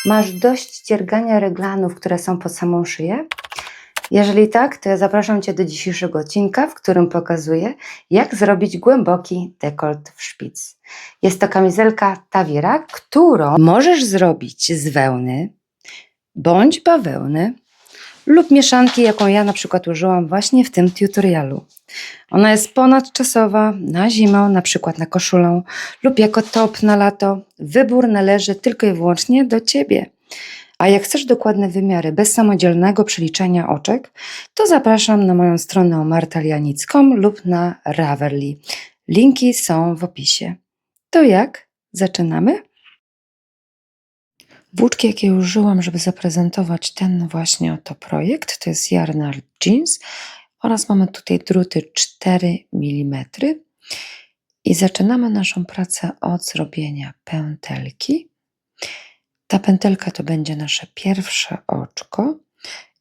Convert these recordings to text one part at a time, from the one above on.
Masz dość dziergania reglanów, które są pod samą szyję? Jeżeli tak, to ja zapraszam Cię do dzisiejszego odcinka, w którym pokazuję, jak zrobić głęboki dekolt w szpic. Jest to kamizelka Tavira, którą możesz zrobić z wełny bądź bawełny lub mieszanki, jaką ja na przykład użyłam właśnie w tym tutorialu. Ona jest ponadczasowa, na zimę, na przykład na koszulę lub jako top na lato. Wybór należy tylko i wyłącznie do Ciebie. A jak chcesz dokładne wymiary bez samodzielnego przeliczania oczek, to zapraszam na moją stronę martalianicką lub na Ravelry. Linki są w opisie. To jak? Zaczynamy? Włóczki, jakie użyłam, żeby zaprezentować ten właśnie oto projekt, to jest Yarnard Jeans oraz mamy tutaj druty 4 mm. I zaczynamy naszą pracę od zrobienia pętelki. Ta pętelka to będzie nasze pierwsze oczko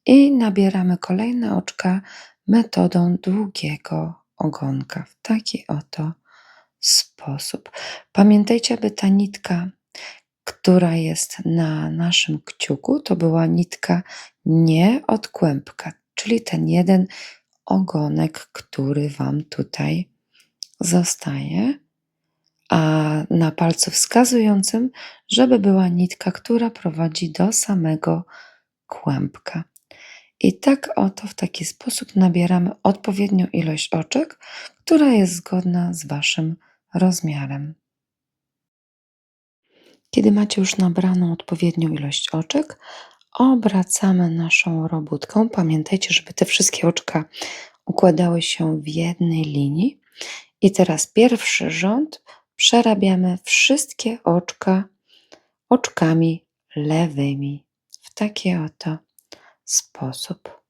i nabieramy kolejne oczka metodą długiego ogonka w taki oto sposób. Pamiętajcie, aby ta nitka, która jest na naszym kciuku, to była nitka nie od kłębka, czyli ten jeden ogonek, który Wam tutaj zostaje, a na palcu wskazującym, żeby była nitka, która prowadzi do samego kłębka. I tak oto w taki sposób nabieramy odpowiednią ilość oczek, która jest zgodna z Waszym rozmiarem. Kiedy macie już nabraną odpowiednią ilość oczek, obracamy naszą robótką. Pamiętajcie, żeby te wszystkie oczka układały się w jednej linii. I teraz pierwszy rząd przerabiamy wszystkie oczka oczkami lewymi w taki oto sposób.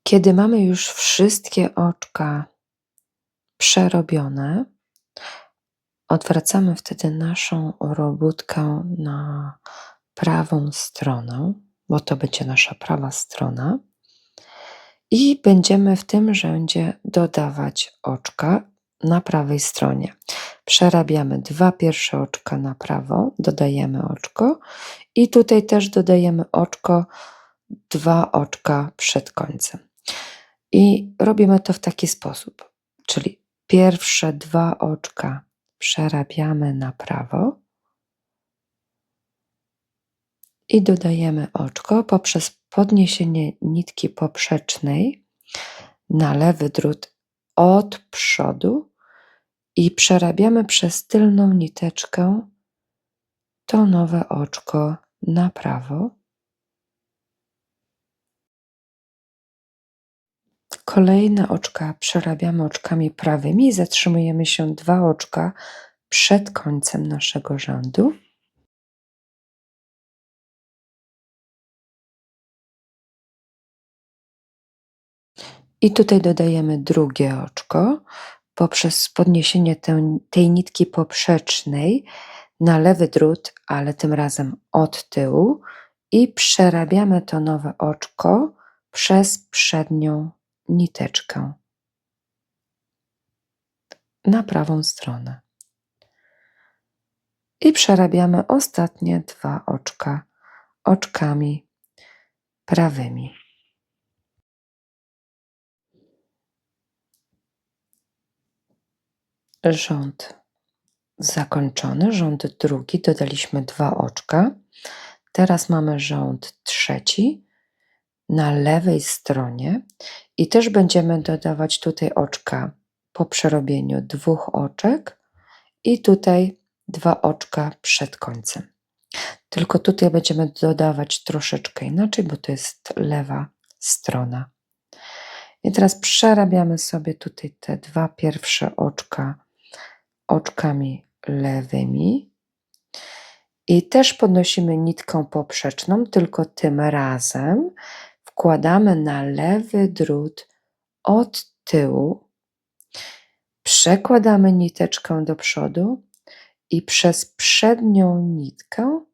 Kiedy mamy już wszystkie oczka przerobione, odwracamy wtedy naszą robótkę na prawą stronę, bo to będzie nasza prawa strona. I będziemy w tym rzędzie dodawać oczka na prawej stronie. Przerabiamy 2 pierwsze oczka na prawo, dodajemy oczko i tutaj też dodajemy oczko, 2 oczka przed końcem. I robimy to w taki sposób, czyli pierwsze 2 oczka przerabiamy na prawo i dodajemy oczko poprzez podniesienie nitki poprzecznej na lewy drut od przodu i przerabiamy przez tylną niteczkę to nowe oczko na prawo. Kolejne oczka przerabiamy oczkami prawymi i zatrzymujemy się 2 oczka przed końcem naszego rzędu. I tutaj dodajemy drugie oczko poprzez podniesienie tej nitki poprzecznej na lewy drut, ale tym razem od tyłu i przerabiamy to nowe oczko przez przednią niteczkę na prawą stronę. I przerabiamy ostatnie 2 oczka oczkami prawymi. Rząd zakończony, rząd drugi, dodaliśmy 2 oczka. Teraz mamy rząd trzeci na lewej stronie i też będziemy dodawać tutaj oczka po przerobieniu 2 oczek i tutaj 2 oczka przed końcem. Tylko tutaj będziemy dodawać troszeczkę inaczej, bo to jest lewa strona. I teraz przerabiamy sobie tutaj te 2 pierwsze oczka oczkami lewymi i też podnosimy nitkę poprzeczną, tylko tym razem wkładamy na lewy drut od tyłu, przekładamy niteczkę do przodu i przez przednią nitkę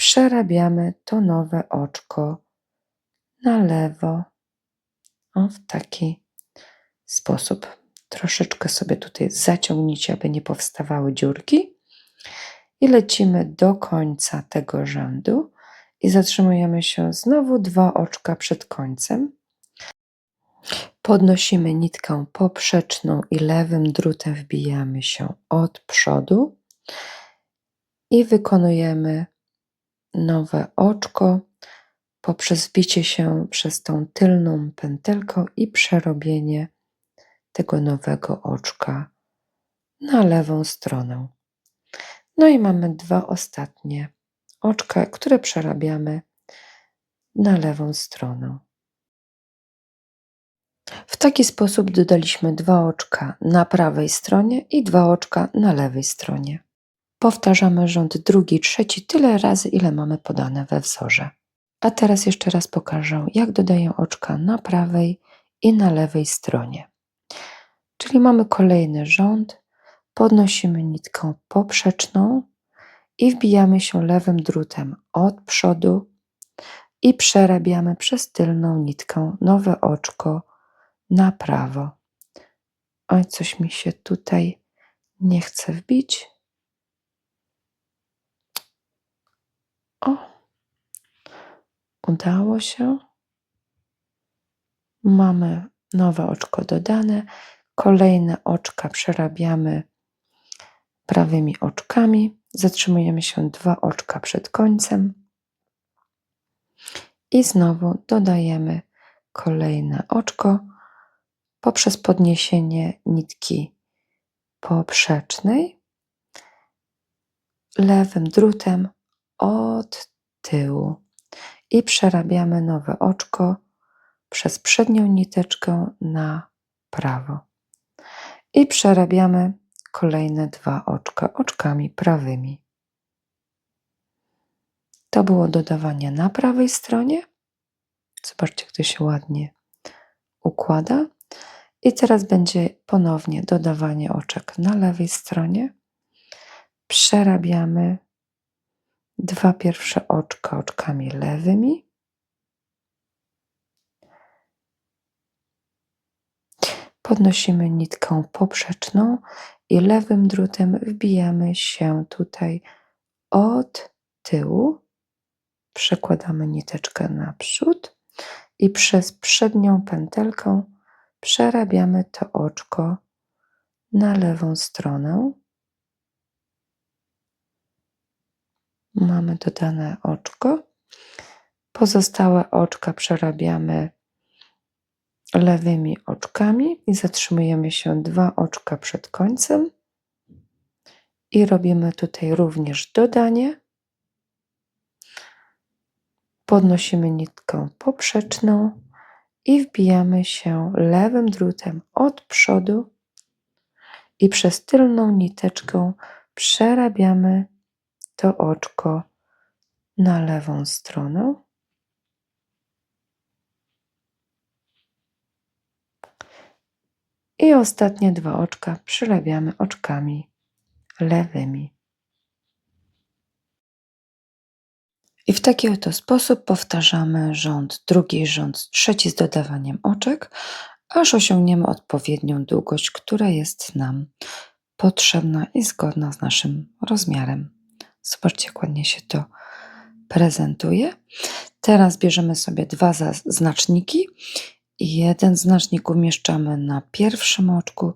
przerabiamy to nowe oczko na lewo. O, w taki sposób. Troszeczkę sobie tutaj zaciągnijcie, aby nie powstawały dziurki. I lecimy do końca tego rzędu i zatrzymujemy się znowu 2 oczka przed końcem. Podnosimy nitkę poprzeczną i lewym drutem wbijamy się od przodu i wykonujemy nowe oczko poprzez wbicie się przez tą tylną pętelkę i przerobienie tego nowego oczka na lewą stronę. No i mamy 2 ostatnie oczka, które przerabiamy na lewą stronę. W taki sposób dodaliśmy 2 oczka na prawej stronie i 2 oczka na lewej stronie. Powtarzamy rząd drugi, trzeci tyle razy, ile mamy podane we wzorze. A teraz jeszcze raz pokażę, jak dodaję oczka na prawej i na lewej stronie. Czyli mamy kolejny rząd, podnosimy nitkę poprzeczną i wbijamy się lewym drutem od przodu i przerabiamy przez tylną nitkę nowe oczko na prawo. Oj, coś mi się tutaj nie chce wbić. O, udało się. Mamy nowe oczko dodane. Kolejne oczka przerabiamy prawymi oczkami. Zatrzymujemy się 2 oczka przed końcem. I znowu dodajemy kolejne oczko poprzez podniesienie nitki poprzecznej lewym drutem od tyłu i przerabiamy nowe oczko przez przednią niteczkę na prawo i przerabiamy kolejne 2 oczka oczkami prawymi. To było dodawanie na prawej stronie. Zobaczcie, jak to się ładnie układa. I teraz będzie ponownie dodawanie oczek na lewej stronie. Przerabiamy 2 pierwsze oczka oczkami lewymi. Podnosimy nitkę poprzeczną i lewym drutem wbijamy się tutaj od tyłu. Przekładamy niteczkę naprzód i przez przednią pętelkę przerabiamy to oczko na lewą stronę. Mamy dodane oczko. Pozostałe oczka przerabiamy lewymi oczkami i zatrzymujemy się 2 oczka przed końcem. I robimy tutaj również dodanie. Podnosimy nitkę poprzeczną i wbijamy się lewym drutem od przodu i przez tylną niteczkę przerabiamy to oczko na lewą stronę. I ostatnie 2 oczka przerabiamy oczkami lewymi. I w taki oto sposób powtarzamy rząd drugi, rząd trzeci z dodawaniem oczek, aż osiągniemy odpowiednią długość, która jest nam potrzebna i zgodna z naszym rozmiarem. Zobaczcie, jak ładnie się to prezentuje. Teraz bierzemy sobie 2 znaczniki. Jeden znacznik umieszczamy na pierwszym oczku,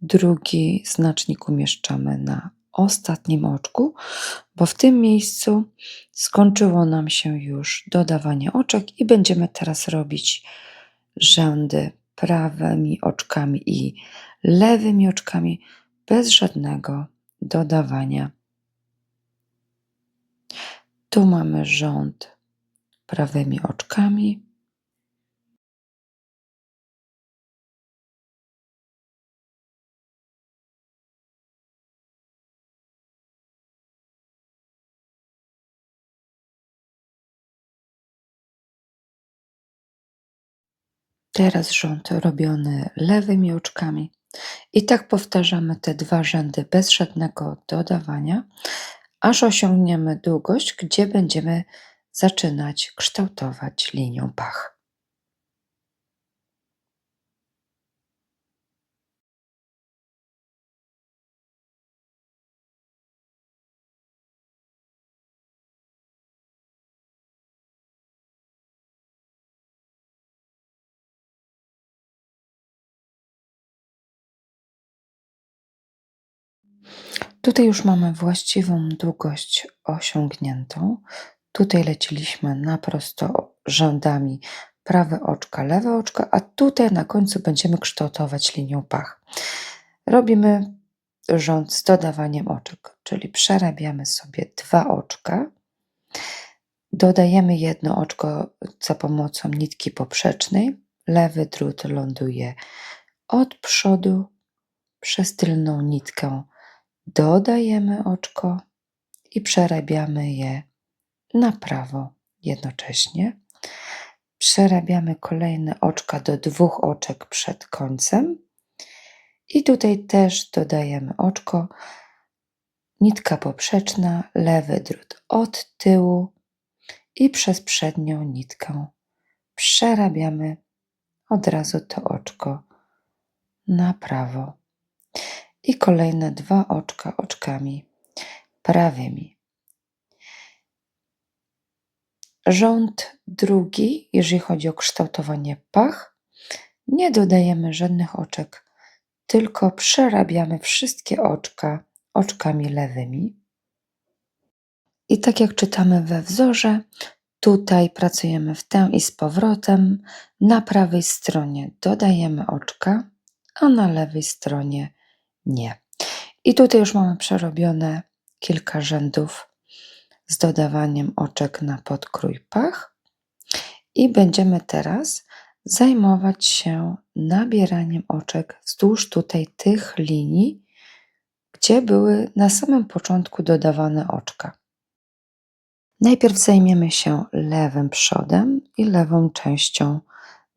drugi znacznik umieszczamy na ostatnim oczku, bo w tym miejscu skończyło nam się już dodawanie oczek i będziemy teraz robić rzędy prawymi oczkami i lewymi oczkami bez żadnego dodawania. Tu mamy rząd prawymi oczkami. Teraz rząd robiony lewymi oczkami. I tak powtarzamy te 2 rzędy bez żadnego dodawania, aż osiągniemy długość, gdzie będziemy zaczynać kształtować linią pach. Tutaj już mamy właściwą długość osiągniętą. Tutaj leciliśmy na prosto rzędami prawe oczka, lewe oczko, a tutaj na końcu będziemy kształtować linią pach. Robimy rząd z dodawaniem oczek, czyli przerabiamy sobie 2 oczka, dodajemy jedno oczko za pomocą nitki poprzecznej, lewy drut ląduje od przodu, przez tylną nitkę dodajemy oczko i przerabiamy je na prawo jednocześnie. Przerabiamy kolejne oczka do 2 oczek przed końcem i tutaj też dodajemy oczko, nitka poprzeczna, lewy drut od tyłu i przez przednią nitkę przerabiamy od razu to oczko na prawo i kolejne 2 oczka oczkami prawymi. Rząd drugi, jeżeli chodzi o kształtowanie pach, nie dodajemy żadnych oczek, tylko przerabiamy wszystkie oczka oczkami lewymi. I tak jak czytamy we wzorze, tutaj pracujemy w tę i z powrotem. Na prawej stronie dodajemy oczka, a na lewej stronie nie. I tutaj już mamy przerobione kilka rzędów z dodawaniem oczek na podkrój pach. I będziemy teraz zajmować się nabieraniem oczek wzdłuż tutaj tych linii, gdzie były na samym początku dodawane oczka. Najpierw zajmiemy się lewym przodem i lewą częścią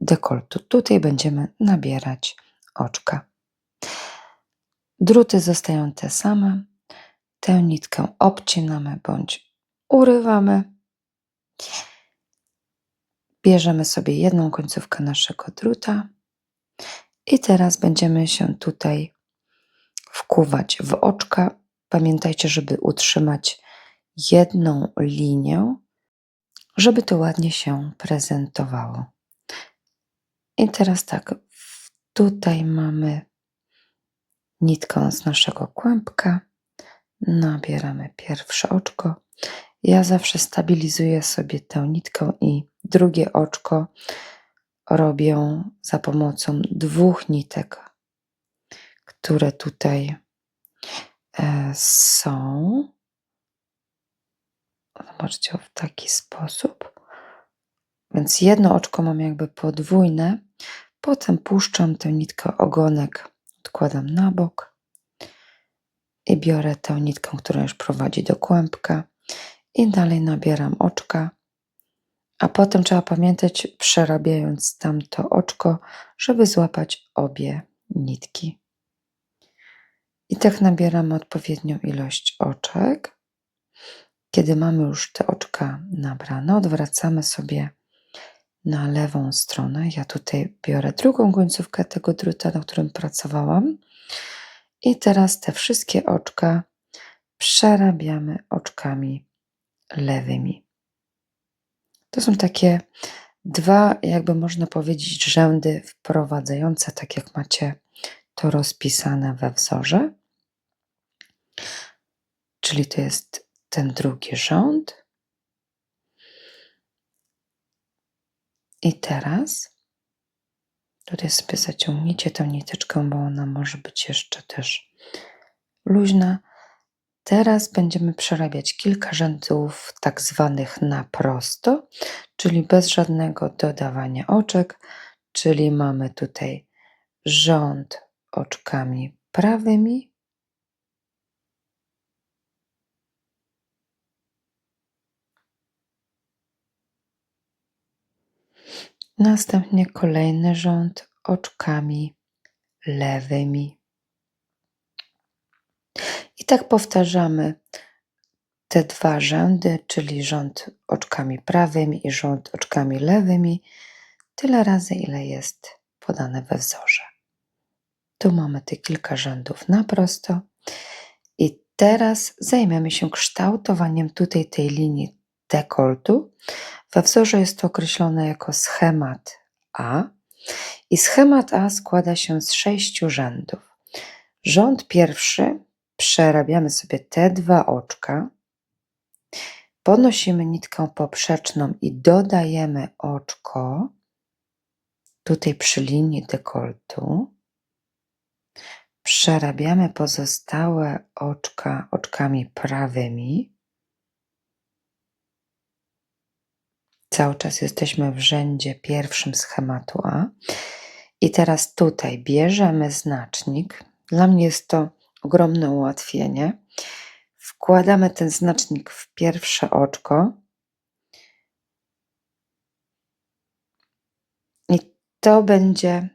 dekoltu. Tutaj będziemy nabierać oczka. Druty zostają te same. Tę nitkę obcinamy bądź urywamy. Bierzemy sobie jedną końcówkę naszego druta i teraz będziemy się tutaj wkuwać w oczka. Pamiętajcie, żeby utrzymać jedną linię, żeby to ładnie się prezentowało. I teraz tak, tutaj mamy nitkę z naszego kłębka, nabieramy pierwsze oczko. Ja zawsze stabilizuję sobie tę nitkę i drugie oczko robię za pomocą 2 nitek, które tutaj są. Zobaczcie, w taki sposób. Więc jedno oczko mam jakby podwójne. Potem puszczam tę nitkę, ogonek odkładam na bok i biorę tę nitkę, która już prowadzi do kłębka i dalej nabieram oczka. A potem trzeba pamiętać, przerabiając tamto oczko, żeby złapać obie nitki. I tak nabieramy odpowiednią ilość oczek. Kiedy mamy już te oczka nabrane, odwracamy sobie na lewą stronę. Ja tutaj biorę drugą końcówkę tego druta, na którym pracowałam. I teraz te wszystkie oczka przerabiamy oczkami lewymi. To są takie 2, jakby można powiedzieć, rzędy wprowadzające, tak jak macie to rozpisane we wzorze. Czyli to jest ten drugi rząd. I teraz tutaj sobie zaciągnijcie tę niteczkę, bo ona może być jeszcze też luźna. Teraz będziemy przerabiać kilka rzędów tak zwanych na prosto, czyli bez żadnego dodawania oczek, czyli mamy tutaj rząd oczkami prawymi, następnie kolejny rząd oczkami lewymi. I tak powtarzamy te dwa rzędy, czyli rząd oczkami prawymi i rząd oczkami lewymi, tyle razy, ile jest podane we wzorze. Tu mamy te kilka rzędów na prosto i teraz zajmiemy się kształtowaniem tutaj tej linii dekoltu. We wzorze jest to określone jako schemat A i schemat A składa się z 6 rzędów. Rząd pierwszy przerabiamy sobie te dwa oczka, podnosimy nitkę poprzeczną i dodajemy oczko tutaj przy linii dekoltu. Przerabiamy pozostałe oczka oczkami prawymi. Cały czas jesteśmy w rzędzie pierwszym schematu A. I teraz tutaj bierzemy znacznik. Dla mnie jest to ogromne ułatwienie. Wkładamy ten znacznik w pierwsze oczko. I to będzie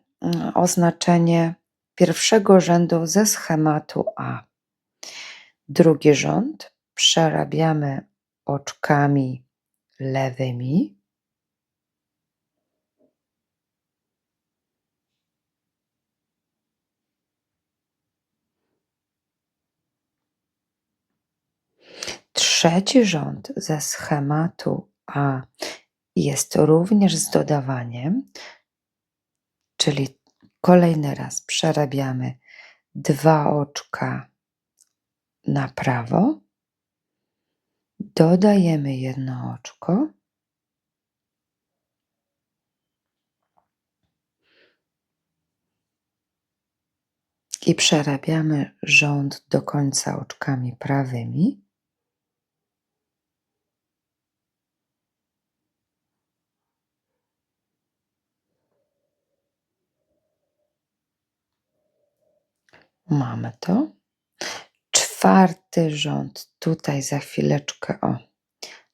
oznaczenie pierwszego rzędu ze schematu A. Drugi rząd przerabiamy oczkami lewymi. Trzeci rząd ze schematu A jest również z dodawaniem, czyli kolejny raz przerabiamy dwa oczka na prawo, dodajemy jedno oczko i przerabiamy rząd do końca oczkami prawymi. Mamy to. Czwarty rząd, tutaj za chwileczkę,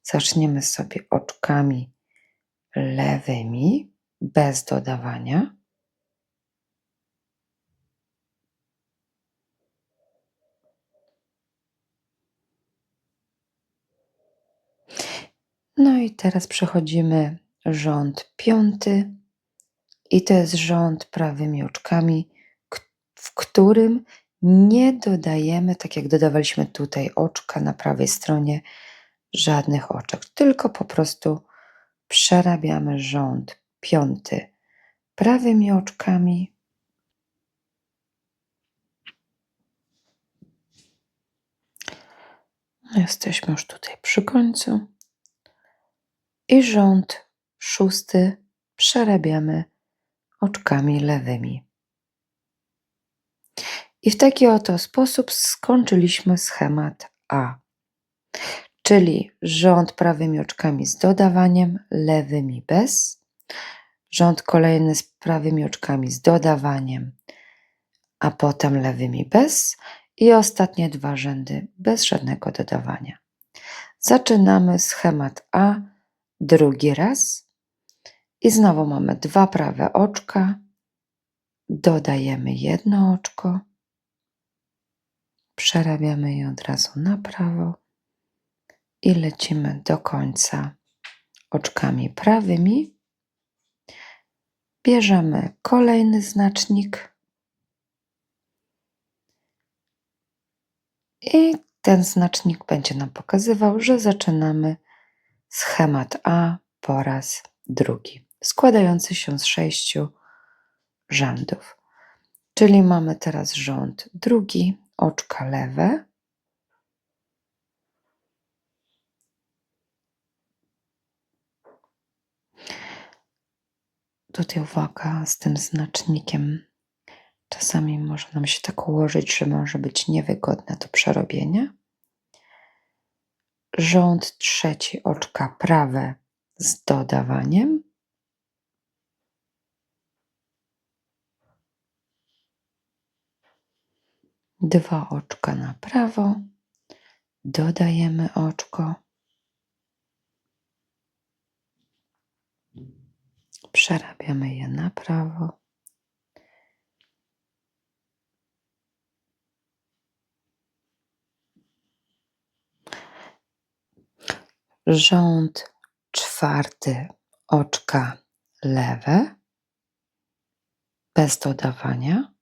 zaczniemy sobie oczkami lewymi, bez dodawania. No i teraz przechodzimy rząd piąty i to jest rząd prawymi oczkami, w którym nie dodajemy, tak jak dodawaliśmy tutaj oczka na prawej stronie, żadnych oczek, tylko po prostu przerabiamy rząd piąty prawymi oczkami. Jesteśmy już tutaj przy końcu. I rząd szósty przerabiamy oczkami lewymi. I w taki oto sposób skończyliśmy schemat A, czyli rząd prawymi oczkami z dodawaniem, lewymi bez, rząd kolejny z prawymi oczkami z dodawaniem, a potem lewymi bez i ostatnie dwa rzędy bez żadnego dodawania. Zaczynamy schemat A drugi raz i znowu mamy dwa prawe oczka, dodajemy jedno oczko, przerabiamy je od razu na prawo i lecimy do końca oczkami prawymi. Bierzemy kolejny znacznik i ten znacznik będzie nam pokazywał, że zaczynamy schemat A po raz drugi, składający się z 6 rzędów. Czyli mamy teraz rząd drugi, oczka lewe. Tutaj uwaga z tym znacznikiem. Czasami może nam się tak ułożyć, że może być niewygodne do przerobienia. Rząd trzeci, oczka prawe z dodawaniem. Dwa oczka na prawo. Dodajemy oczko. Przerabiamy je na prawo. Rząd czwarty, oczka lewe, bez dodawania.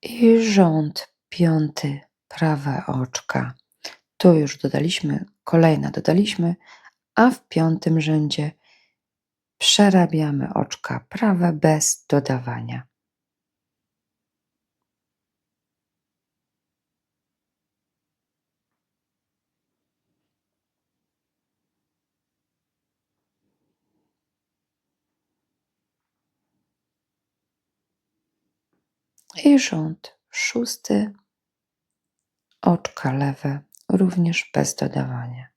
I rząd piąty, prawe oczka. Tu już dodaliśmy, kolejne dodaliśmy, a w piątym rzędzie przerabiamy oczka prawe bez dodawania. I rząd szósty, oczka lewe, również bez dodawania.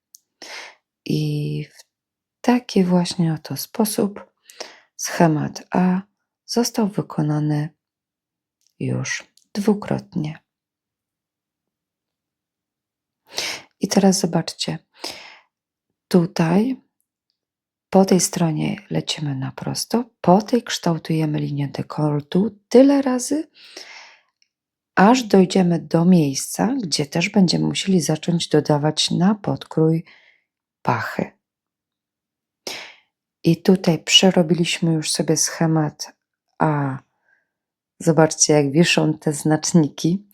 I w taki właśnie oto sposób schemat A został wykonany już dwukrotnie. I teraz zobaczcie, tutaj po tej stronie lecimy na prosto, po tej kształtujemy linię dekoltu tyle razy, aż dojdziemy do miejsca, gdzie też będziemy musieli zacząć dodawać na podkrój pachy. I tutaj przerobiliśmy już sobie schemat A. Zobaczcie, jak wiszą te znaczniki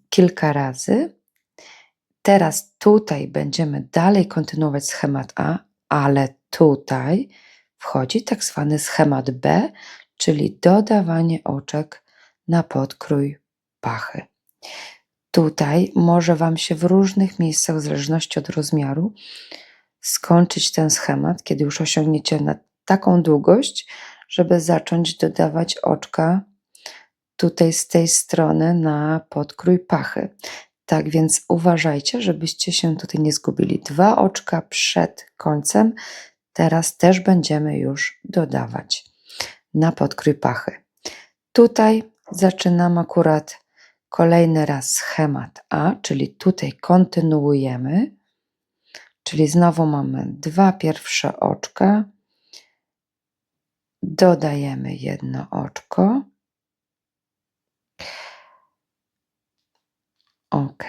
kilka razy. Teraz tutaj będziemy dalej kontynuować schemat A, ale tutaj wchodzi tak zwany schemat B, czyli dodawanie oczek na podkrój pachy. Tutaj może Wam się w różnych miejscach, w zależności od rozmiaru, skończyć ten schemat, kiedy już osiągniecie na taką długość, żeby zacząć dodawać oczka tutaj z tej strony na podkrój pachy. Tak więc uważajcie, żebyście się tutaj nie zgubili. 2 oczka przed końcem, teraz też będziemy już dodawać na podkrój pachy. Tutaj zaczynam akurat kolejny raz schemat A, czyli tutaj kontynuujemy, czyli znowu mamy 2 pierwsze oczka, dodajemy jedno oczko. Ok,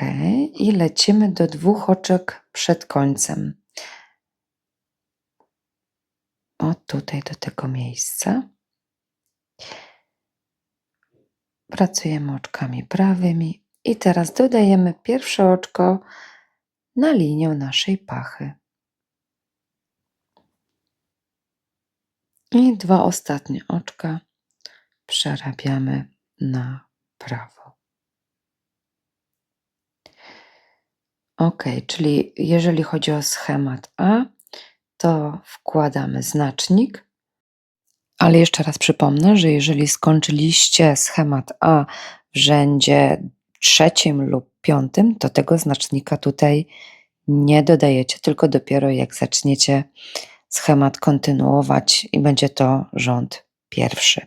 i lecimy do 2 oczek przed końcem. O, tutaj do tego miejsca. Pracujemy oczkami prawymi i teraz dodajemy pierwsze oczko na linię naszej pachy. I 2 ostatnie oczka przerabiamy na prawo. Ok, czyli jeżeli chodzi o schemat A, to wkładamy znacznik, ale jeszcze raz przypomnę, że jeżeli skończyliście schemat A w rzędzie 3 lub 5, to tego znacznika tutaj nie dodajecie, tylko dopiero jak zaczniecie schemat kontynuować i będzie to rząd pierwszy.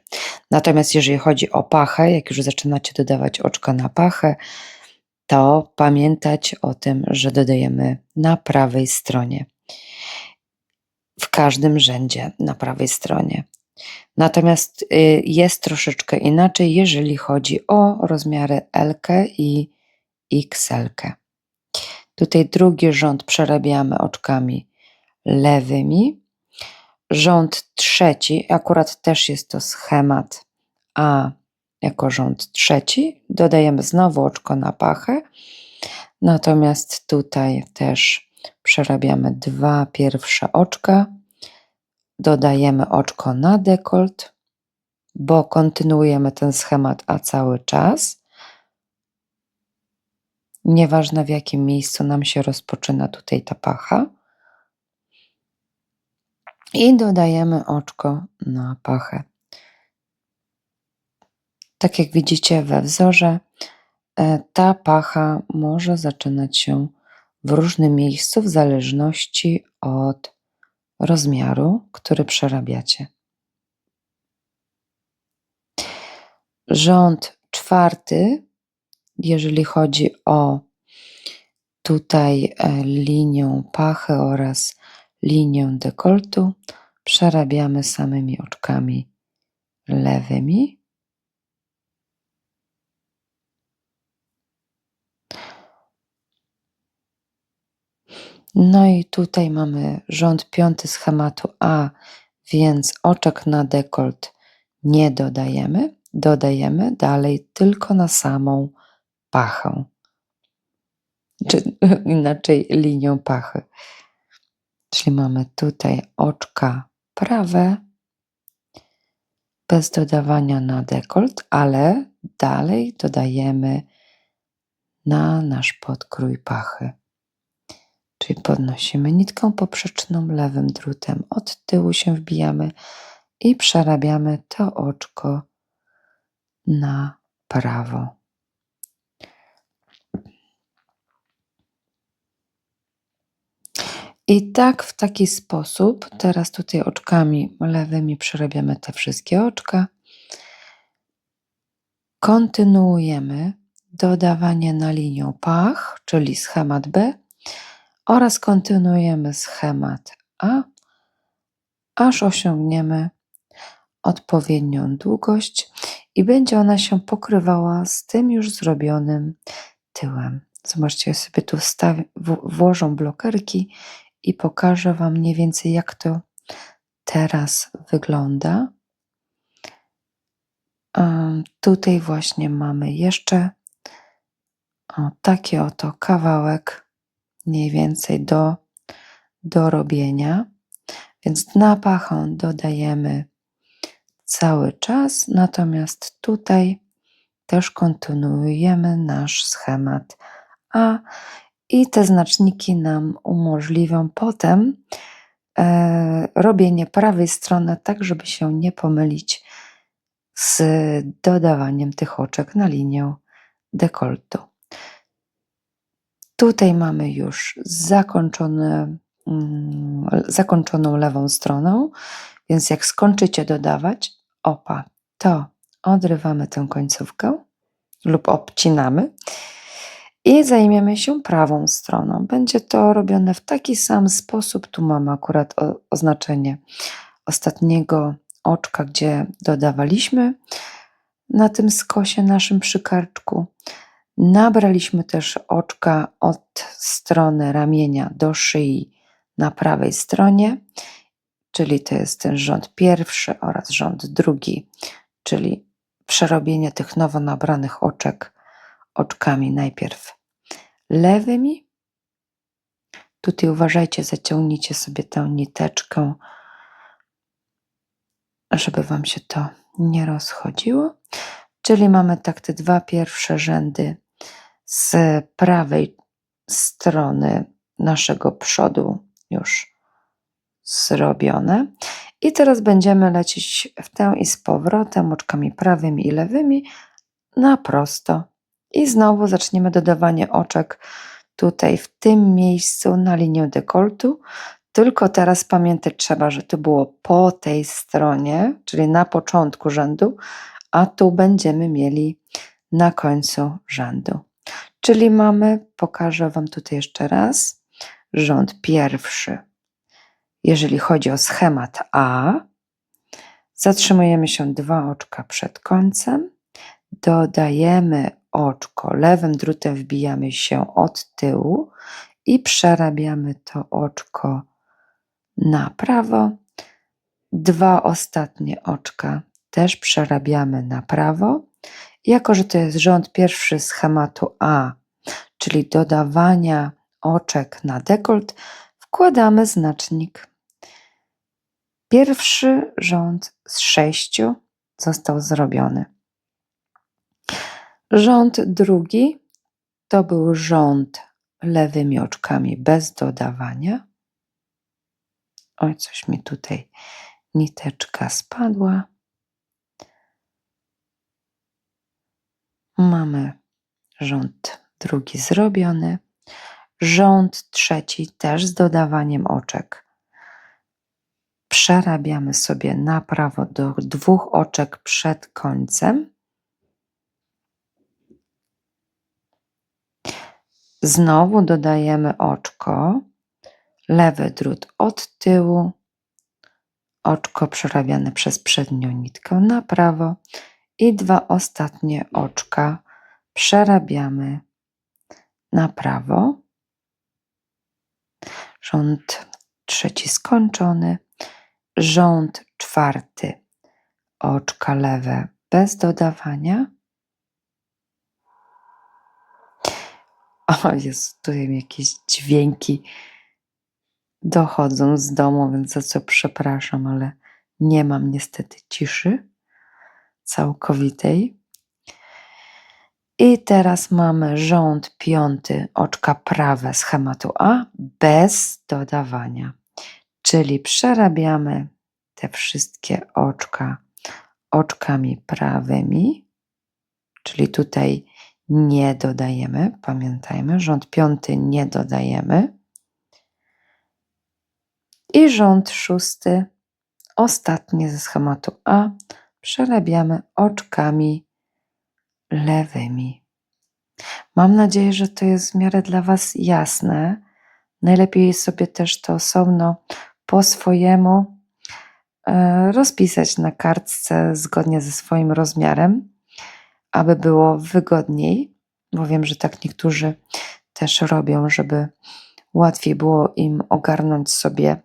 Natomiast jeżeli chodzi o pachę, jak już zaczynacie dodawać oczka na pachę, to pamiętać o tym, że dodajemy na prawej stronie. W każdym rzędzie na prawej stronie. Natomiast jest troszeczkę inaczej, jeżeli chodzi o rozmiary L i XL. Tutaj drugi rząd przerabiamy oczkami lewymi. Rząd trzeci, akurat też jest to schemat A jako rząd trzeci. Dodajemy znowu oczko na pachę. Natomiast tutaj też przerabiamy 2 pierwsze oczka. Dodajemy oczko na dekolt, bo kontynuujemy ten schemat A cały czas. Nieważne w jakim miejscu nam się rozpoczyna tutaj ta pacha. I dodajemy oczko na pachę. Tak jak widzicie we wzorze, ta pacha może zaczynać się w różnym miejscu w zależności od rozmiaru, który przerabiacie. Rząd czwarty, jeżeli chodzi o tutaj linią pachy oraz linię dekoltu przerabiamy samymi oczkami lewymi. No i tutaj mamy rząd 5 schematu A, więc oczek na dekolt nie dodajemy. Dodajemy dalej tylko na samą pachę, czy inaczej linię pachy. Czyli mamy tutaj oczka prawe bez dodawania na dekolt, ale dalej dodajemy na nasz podkrój pachy. Czyli podnosimy nitką poprzeczną lewym drutem, od tyłu się wbijamy i przerabiamy to oczko na prawo. I tak w taki sposób, teraz tutaj oczkami lewymi przerabiamy te wszystkie oczka. Kontynuujemy dodawanie na linię pach, czyli schemat B, oraz kontynuujemy schemat A, aż osiągniemy odpowiednią długość i będzie ona się pokrywała z tym już zrobionym tyłem. Zobaczcie, ja sobie tu włożę blokerki i pokażę Wam mniej więcej, jak to teraz wygląda. Tutaj właśnie mamy jeszcze taki oto kawałek mniej więcej do robienia, więc na pachę dodajemy cały czas, natomiast tutaj też kontynuujemy nasz schemat A i te znaczniki nam umożliwią potem robienie prawej strony tak, żeby się nie pomylić z dodawaniem tych oczek na linię dekoltu. Tutaj mamy już zakończoną lewą stroną, więc jak skończycie dodawać opa, to odrywamy tę końcówkę lub obcinamy i zajmiemy się prawą stroną. Będzie to robione w taki sam sposób. Tu mamy akurat oznaczenie ostatniego oczka, gdzie dodawaliśmy na tym skosie naszym przykarczku. Nabraliśmy też oczka od strony ramienia do szyi na prawej stronie, czyli to jest ten rząd pierwszy oraz rząd drugi, czyli przerobienie tych nowo nabranych oczek oczkami najpierw lewymi. Tutaj uważajcie, zaciągnijcie sobie tę niteczkę, żeby Wam się to nie rozchodziło. Czyli mamy tak te dwa pierwsze rzędy z prawej strony naszego przodu już zrobione. I teraz będziemy lecieć w tę i z powrotem oczkami prawymi i lewymi na prosto. I znowu zaczniemy dodawanie oczek tutaj w tym miejscu na linię dekoltu. Tylko teraz pamiętać trzeba, że to było po tej stronie, czyli na początku rzędu, a tu będziemy mieli na końcu rzędu. Czyli mamy, pokażę Wam tutaj jeszcze raz, rząd pierwszy. Jeżeli chodzi o schemat A, zatrzymujemy się 2 oczka przed końcem, dodajemy oczko, lewym drutem wbijamy się od tyłu i przerabiamy to oczko na prawo. 2 ostatnie oczka też przerabiamy na prawo. Jako że to jest rząd pierwszy schematu A, czyli dodawania oczek na dekolt, wkładamy znacznik. Pierwszy rząd z 6 został zrobiony. Rząd drugi to był rząd lewymi oczkami bez dodawania. Oj, coś mi tutaj niteczka spadła. Mamy rząd drugi zrobiony. Rząd trzeci też z dodawaniem oczek. Przerabiamy sobie na prawo do 2 oczek przed końcem. Znowu dodajemy oczko, lewy drut od tyłu, oczko przerabiane przez przednią nitkę na prawo i 2 ostatnie oczka przerabiamy na prawo. Rząd trzeci skończony, rząd czwarty, oczka lewe bez dodawania. O Jezu, tutaj mi jakieś dźwięki dochodzą z domu, więc za co przepraszam, ale nie mam niestety ciszy całkowitej. I teraz mamy rząd piąty, oczka prawe schematu A bez dodawania, czyli przerabiamy te wszystkie oczka oczkami prawymi, czyli tutaj nie dodajemy, pamiętajmy, rząd piąty nie dodajemy. I rząd szósty, ostatni ze schematu A, przerabiamy oczkami lewymi. Mam nadzieję, że to jest w miarę dla Was jasne. Najlepiej sobie też to osobno po swojemu rozpisać na kartce zgodnie ze swoim rozmiarem, aby było wygodniej, bo wiem, że tak niektórzy też robią, żeby łatwiej było im ogarnąć sobie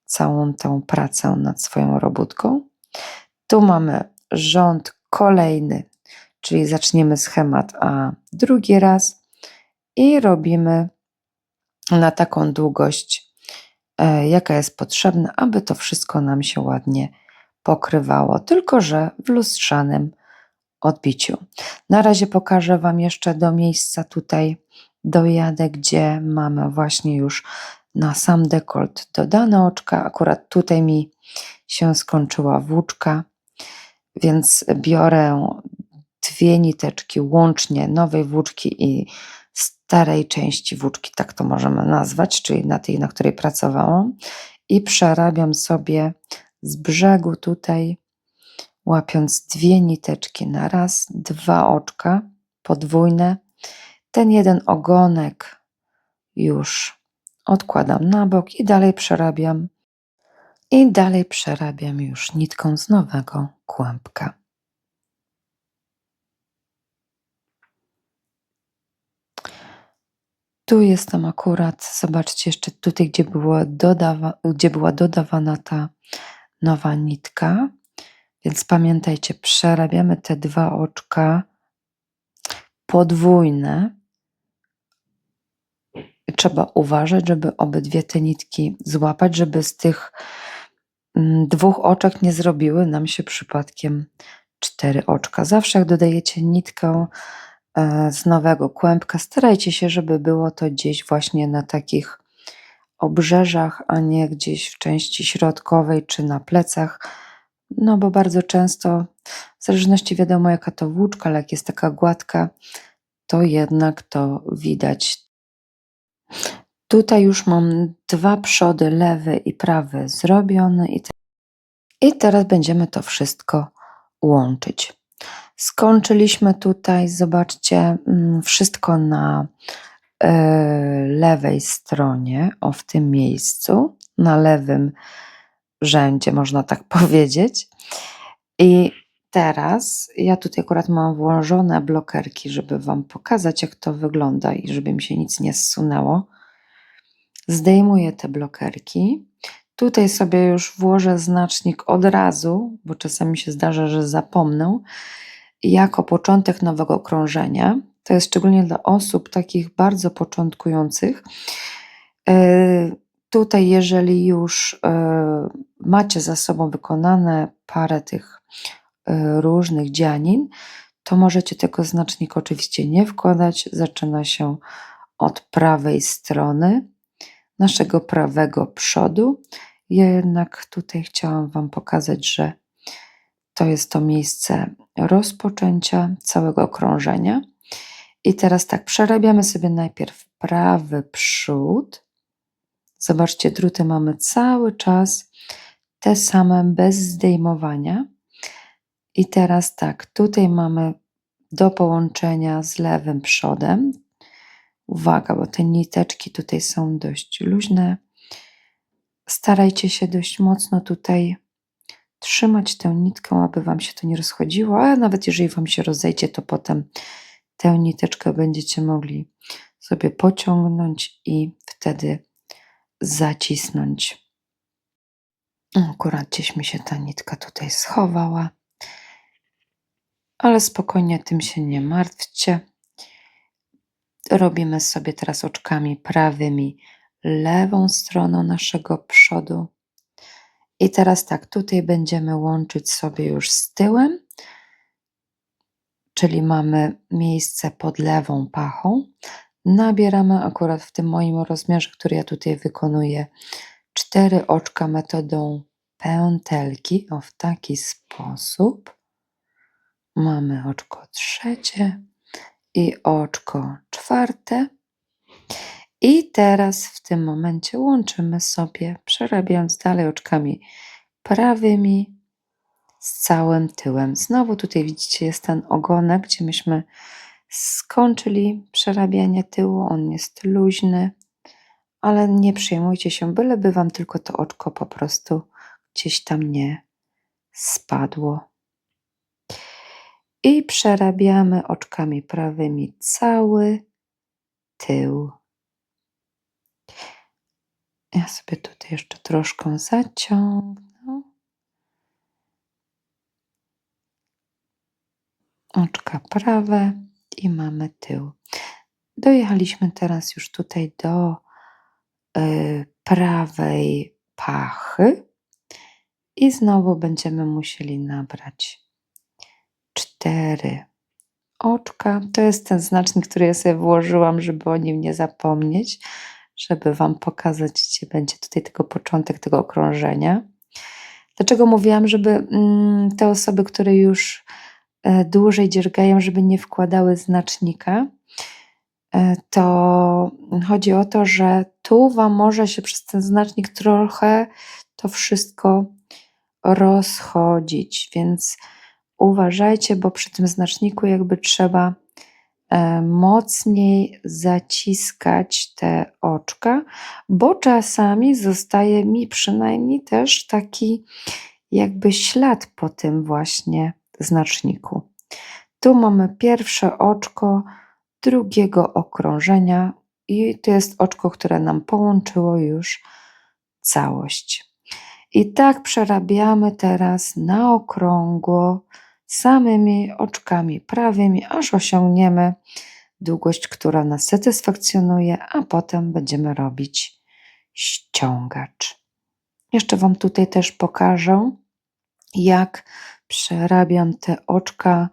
całą tą pracę nad swoją robótką. Tu mamy rząd kolejny, czyli zaczniemy schemat A drugi raz i robimy na taką długość, jaka jest potrzebna, aby to wszystko nam się ładnie pokrywało, tylko że w lustrzanym odbiciu. Na razie pokażę Wam jeszcze do miejsca tutaj dojadę, gdzie mamy właśnie już na sam dekolt dodane oczka. Akurat tutaj mi się skończyła włóczka, więc biorę 2 niteczki łącznie nowej włóczki i starej części włóczki, tak to możemy nazwać, czyli na tej, na której pracowałam, i przerabiam sobie z brzegu tutaj, łapiąc 2 niteczki na raz, 2 oczka podwójne. Ten jeden ogonek już odkładam na bok i dalej przerabiam już nitką z nowego kłębka. Tu jestem akurat, zobaczcie jeszcze tutaj, gdzie była dodawana ta nowa nitka, więc pamiętajcie, przerabiamy te 2 oczka podwójne. Trzeba uważać, żeby obydwie te nitki złapać, żeby z tych 2 oczek nie zrobiły nam się przypadkiem 4 oczka. Zawsze jak dodajecie nitkę z nowego kłębka, starajcie się, żeby było to gdzieś właśnie na takich obrzeżach, a nie gdzieś w części środkowej czy na plecach, no bo bardzo często, w zależności wiadomo jaka to włóczka, ale jak jest taka gładka, to jednak to widać. Tutaj już mam 2 przody, lewy i prawy zrobione i teraz będziemy to wszystko łączyć. Skończyliśmy tutaj, zobaczcie, wszystko na lewej stronie, w tym miejscu, na lewym rzędzie, można tak powiedzieć. I teraz ja tutaj akurat mam włożone blokerki, żeby Wam pokazać, jak to wygląda i żeby mi się nic nie zsunęło. Zdejmuję te blokerki. Tutaj sobie już włożę znacznik od razu, bo czasami się zdarza, że zapomnę, jako początek nowego krążenia. To jest szczególnie dla osób takich bardzo początkujących. Tutaj, jeżeli już macie za sobą wykonane parę tych różnych dzianin, to możecie tego znacznika oczywiście nie wkładać. Zaczyna się od prawej strony naszego prawego przodu. Jednak tutaj chciałam Wam pokazać, że to jest to miejsce rozpoczęcia całego krążenia. I teraz tak, przerabiamy sobie najpierw prawy przód. Zobaczcie, druty mamy cały czas te same, bez zdejmowania. I teraz tak, tutaj mamy do połączenia z lewym przodem. Uwaga, bo te niteczki tutaj są dość luźne. Starajcie się dość mocno tutaj trzymać tę nitkę, aby Wam się to nie rozchodziło, a nawet jeżeli Wam się rozejdzie, to potem tę niteczkę będziecie mogli sobie pociągnąć i wtedy zacisnąć. Akurat gdzieś mi się ta nitka tutaj schowała, ale spokojnie, tym się nie martwcie. Robimy sobie teraz oczkami prawymi lewą stroną naszego przodu. I teraz tak, tutaj będziemy łączyć sobie już z tyłem, czyli mamy miejsce pod lewą pachą. Nabieramy akurat w tym moim rozmiarze, który ja tutaj wykonuję, 4 oczka metodą pętelki. O, w taki sposób. Mamy oczko trzecie i oczko czwarte. I teraz w tym momencie łączymy sobie, przerabiając dalej oczkami prawymi z całym tyłem. Znowu tutaj widzicie, jest ten ogonek, gdzie myśmy skończyli przerabianie tyłu. On jest luźny, ale nie przejmujcie się, byleby Wam tylko to oczko po prostu gdzieś tam nie spadło. I przerabiamy oczkami prawymi cały tył. Ja sobie tutaj jeszcze troszkę zaciągnę. Oczka prawe i mamy tył. Dojechaliśmy teraz już tutaj do prawej pachy i znowu będziemy musieli nabrać 4 oczka. To jest ten znacznik, który ja sobie włożyłam, żeby o nim nie zapomnieć, żeby Wam pokazać, gdzie będzie tutaj tylko początek tego okrążenia. Dlaczego mówiłam, żeby te osoby, które już dłużej dziergają, żeby nie wkładały znacznika? To chodzi o to, że tu Wam może się przez ten znacznik trochę to wszystko rozchodzić, więc uważajcie, bo przy tym znaczniku jakby trzeba mocniej zaciskać te oczka, bo czasami zostaje mi przynajmniej też taki jakby ślad po tym właśnie znaczniku. Tu mamy pierwsze oczko drugiego okrążenia i to jest oczko, które nam połączyło już całość. I tak przerabiamy teraz na okrągło samymi oczkami prawymi, aż osiągniemy długość, która nas satysfakcjonuje, a potem będziemy robić ściągacz. Jeszcze Wam tutaj też pokażę, jak przerabiam te oczka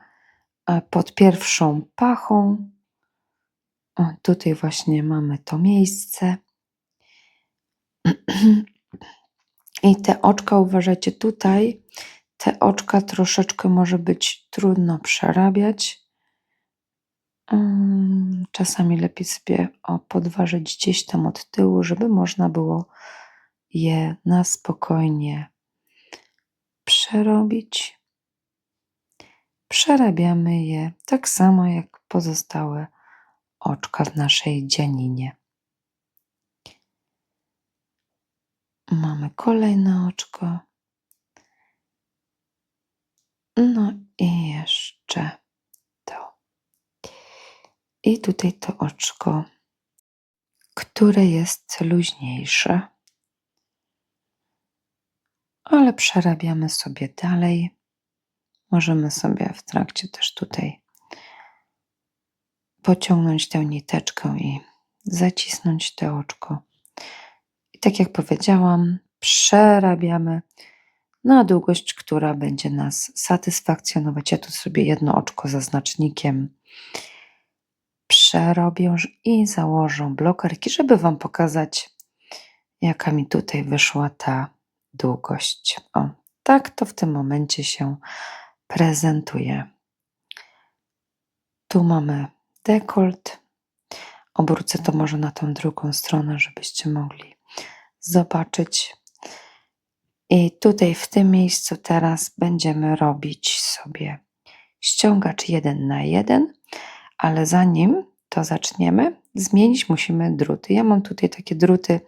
pod pierwszą pachą. O, tutaj właśnie mamy to miejsce. I te oczka, uważajcie, tutaj te oczka troszeczkę może być trudno przerabiać. Czasami lepiej sobie podważyć gdzieś tam od tyłu, żeby można było je na spokojnie przerobić. Przerabiamy je tak samo jak pozostałe oczka w naszej dzianinie. Mamy kolejne oczko. No i jeszcze to. I tutaj to oczko, które jest luźniejsze. Ale przerabiamy sobie dalej. Możemy sobie w trakcie też tutaj pociągnąć tę niteczkę i zacisnąć to oczko. I tak jak powiedziałam, przerabiamy na długość, która będzie nas satysfakcjonować. Ja tu sobie jedno oczko za znacznikiem przerobię i założę blokerki, żeby Wam pokazać, jaka mi tutaj wyszła ta długość. O, tak to w tym momencie się prezentuje. Tu mamy dekolt. Obrócę to może na tą drugą stronę, żebyście mogli zobaczyć. I tutaj w tym miejscu teraz będziemy robić sobie ściągacz 1 na 1, ale zanim to zaczniemy, zmienić musimy druty. Ja mam tutaj takie druty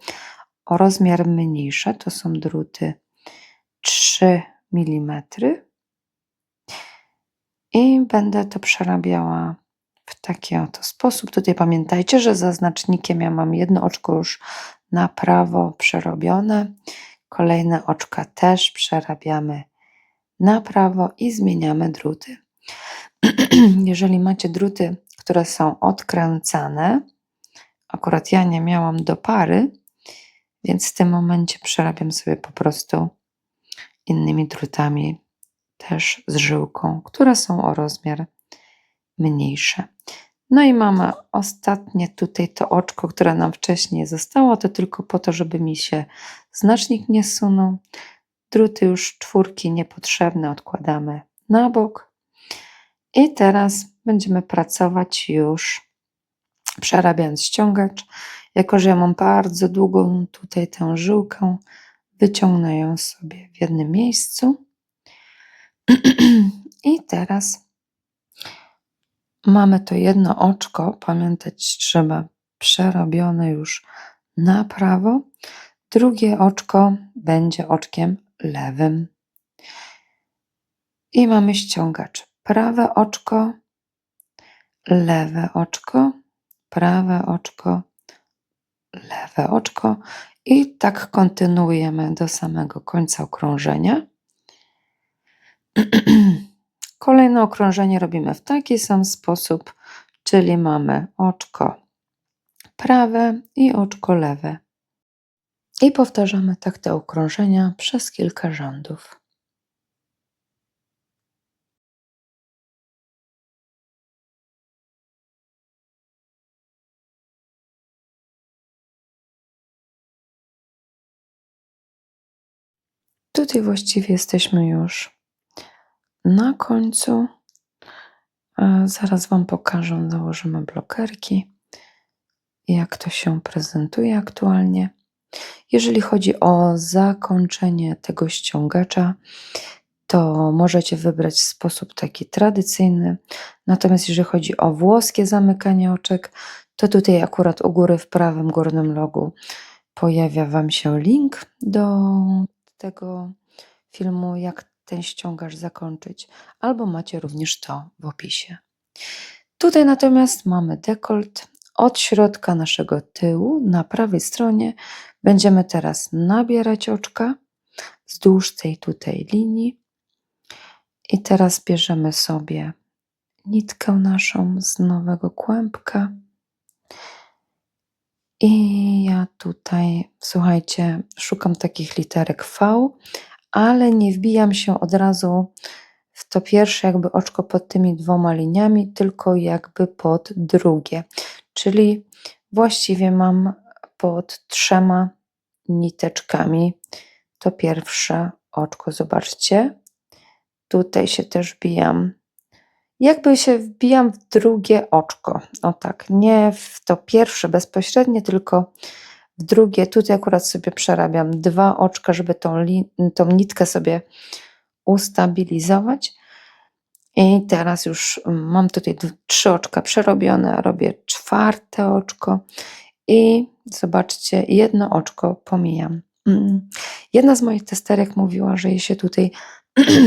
o rozmiar mniejszy, to są druty 3 mm i będę to przerabiała w taki oto sposób. Tutaj pamiętajcie, że za znacznikiem ja mam jedno oczko już na prawo przerobione, kolejne oczka też przerabiamy na prawo i zmieniamy druty. Jeżeli macie druty, które są odkręcane, akurat ja nie miałam do pary, więc w tym momencie przerabiam sobie po prostu innymi drutami, też z żyłką, które są o rozmiar mniejsze. No i mamy ostatnie tutaj to oczko, które nam wcześniej zostało, to tylko po to, żeby mi się znacznik nie sunął. Druty już czwórki niepotrzebne odkładamy na bok. I teraz będziemy pracować już przerabiając ściągacz. Jako że ja mam bardzo długą tutaj tę żyłkę, wyciągnę ją sobie w jednym miejscu. I teraz mamy to jedno oczko, pamiętać trzeba, przerobione już na prawo. Drugie oczko będzie oczkiem lewym. I mamy ściągacz. Prawe oczko, lewe oczko, prawe oczko, lewe oczko i tak kontynuujemy do samego końca okrążenia. Kolejne okrążenie robimy w taki sam sposób, czyli mamy oczko prawe i oczko lewe. I powtarzamy tak te okrążenia przez kilka rzędów. Tutaj właściwie jesteśmy już na końcu. Zaraz Wam pokażę, założymy blokerki, jak to się prezentuje aktualnie. Jeżeli chodzi o zakończenie tego ściągacza, to możecie wybrać w sposób taki tradycyjny. Natomiast jeżeli chodzi o włoskie zamykanie oczek, to tutaj akurat u góry w prawym górnym rogu pojawia Wam się link do tego filmu, jak ten ściągacz zakończyć, albo macie również to w opisie. Tutaj natomiast mamy dekolt. Od środka naszego tyłu na prawej stronie będziemy teraz nabierać oczka wzdłuż tej tutaj linii. I teraz bierzemy sobie nitkę naszą z nowego kłębka. I ja tutaj, słuchajcie, szukam takich literek V, ale nie wbijam się od razu w to pierwsze jakby oczko pod tymi dwoma liniami, tylko jakby pod drugie. Czyli właściwie mam pod 3 niteczkami to pierwsze oczko. Zobaczcie, tutaj się też wbijam. Jakby się wbijam w drugie oczko. O tak, nie w to pierwsze bezpośrednie, tylko w drugie. Tutaj akurat sobie przerabiam 2 oczka, żeby tą nitkę sobie ustabilizować. I teraz już mam tutaj 3 oczka przerobione, robię 4 oczko i zobaczcie, jedno oczko pomijam. Jedna z moich testerek mówiła, że jej się tutaj,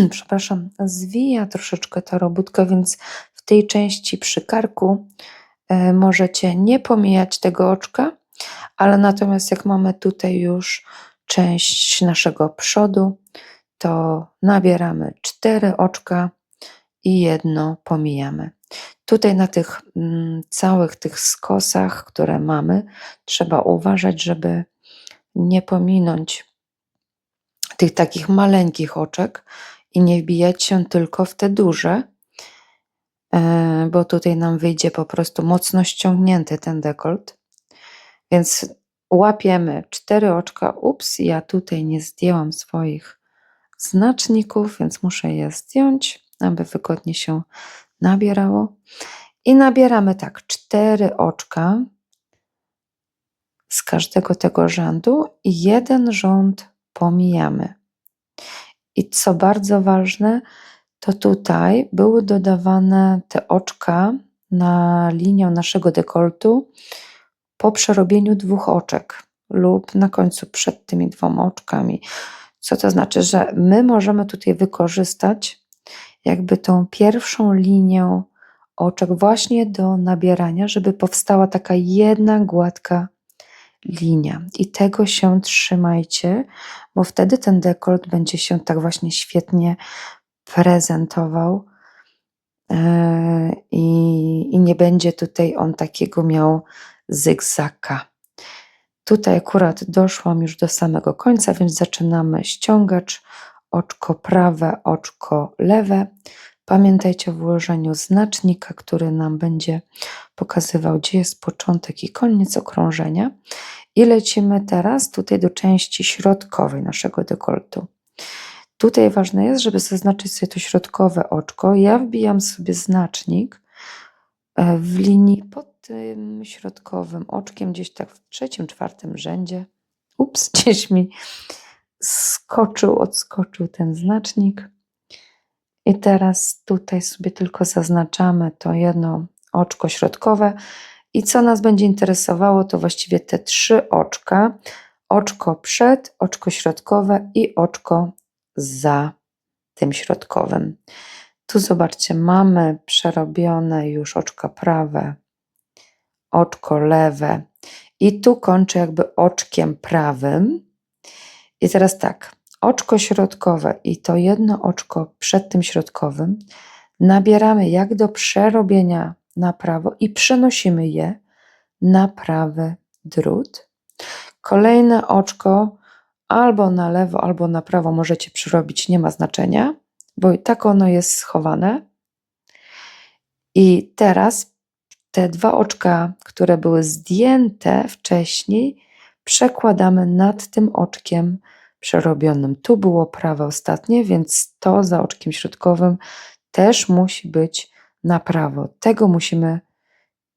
przepraszam, zwija troszeczkę ta robótka, więc w tej części przy karku możecie nie pomijać tego oczka, ale natomiast jak mamy tutaj już część naszego przodu, to nabieramy 4 oczka i jedno pomijamy. Tutaj na tych całych tych skosach, które mamy, trzeba uważać, żeby nie pominąć tych takich maleńkich oczek i nie wbijać się tylko w te duże, bo tutaj nam wyjdzie po prostu mocno ściągnięty ten dekolt. Więc łapiemy 4 oczka. Ups, ja tutaj nie zdjęłam swoich znaczników, więc muszę je zdjąć, aby wygodnie się nabierało. I nabieramy tak 4 oczka z każdego tego rzędu i jeden rząd pomijamy. I co bardzo ważne, to tutaj były dodawane te oczka na linię naszego dekoltu po przerobieniu 2 oczek lub na końcu przed tymi 2 oczkami. Co to znaczy? Że my możemy tutaj wykorzystać jakby tą pierwszą linię oczek właśnie do nabierania, żeby powstała taka jedna gładka linia. I tego się trzymajcie, bo wtedy ten dekolt będzie się tak właśnie świetnie prezentował i nie będzie tutaj on takiego miał zygzaka. Tutaj akurat doszłam już do samego końca, więc zaczynamy ściągacz, oczko prawe, oczko lewe. Pamiętajcie o włożeniu znacznika, który nam będzie pokazywał, gdzie jest początek i koniec okrążenia. I lecimy teraz tutaj do części środkowej naszego dekoltu. Tutaj ważne jest, żeby zaznaczyć sobie to środkowe oczko. Ja wbijam sobie znacznik w linii pod tym środkowym oczkiem, gdzieś tak w 3., 4. rzędzie. Ups, gdzieś mi odskoczył ten znacznik. I teraz tutaj sobie tylko zaznaczamy to jedno oczko środkowe. I co nas będzie interesowało, to właściwie te 3 oczka. Oczko przed, oczko środkowe i oczko za tym środkowym. Tu zobaczcie, mamy przerobione już oczka prawe, oczko lewe i tu kończę jakby oczkiem prawym. I teraz tak, oczko środkowe i to jedno oczko przed tym środkowym nabieramy jak do przerobienia na prawo i przenosimy je na prawy drut. Kolejne oczko albo na lewo, albo na prawo możecie przerobić, nie ma znaczenia, bo i tak ono jest schowane. I teraz te 2 oczka, które były zdjęte wcześniej, przekładamy nad tym oczkiem przerobionym. Tu było prawe ostatnie, więc to za oczkiem środkowym też musi być na prawo. Tego musimy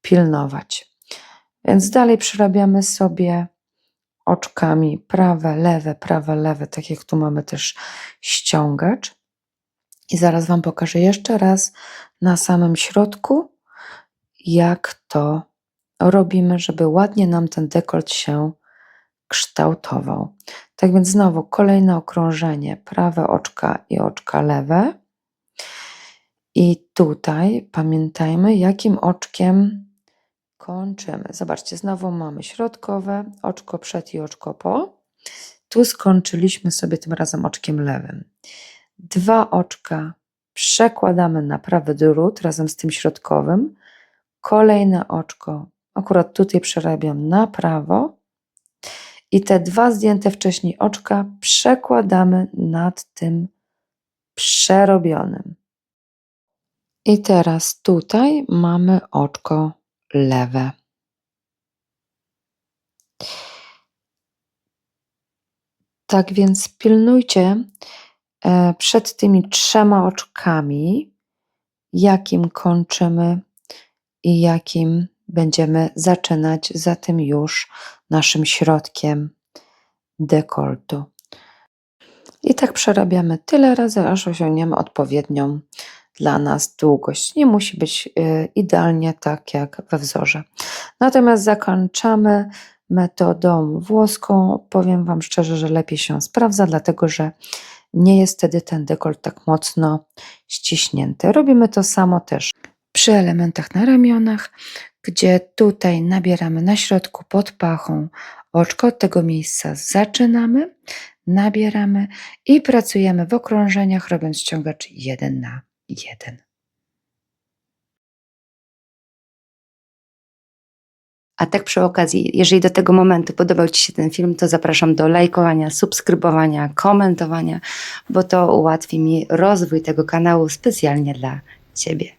pilnować. Więc dalej przerabiamy sobie oczkami prawe, lewe, tak jak tu mamy też ściągacz. I zaraz Wam pokażę jeszcze raz na samym środku, jak to robimy, żeby ładnie nam ten dekolt się kształtował. Tak więc znowu kolejne okrążenie, prawe oczka i oczka lewe. I tutaj pamiętajmy, jakim oczkiem kończymy. Zobaczcie, znowu mamy środkowe, oczko przed i oczko po. Tu skończyliśmy sobie tym razem oczkiem lewym. 2 oczka przekładamy na prawy drut razem z tym środkowym. Kolejne oczko, akurat tutaj przerabiam na prawo. I te 2 zdjęte wcześniej oczka przekładamy nad tym przerobionym. I teraz tutaj mamy oczko lewe. Tak więc pilnujcie przed tymi 3 oczkami, jakim kończymy i jakim będziemy zaczynać za tym już naszym środkiem dekoltu. I tak przerabiamy tyle razy, aż osiągniemy odpowiednią dla nas długość. Nie musi być idealnie tak jak we wzorze. Natomiast zakończamy metodą włoską. Powiem Wam szczerze, że lepiej się sprawdza, dlatego że nie jest wtedy ten dekolt tak mocno ściśnięty. Robimy to samo też przy elementach na ramionach, gdzie tutaj nabieramy na środku pod pachą oczko. Od tego miejsca zaczynamy, nabieramy i pracujemy w okrążeniach, robiąc ściągacz 1 na 1. A tak przy okazji, jeżeli do tego momentu podobał Ci się ten film, to zapraszam do lajkowania, subskrybowania, komentowania, bo to ułatwi mi rozwój tego kanału specjalnie dla Ciebie.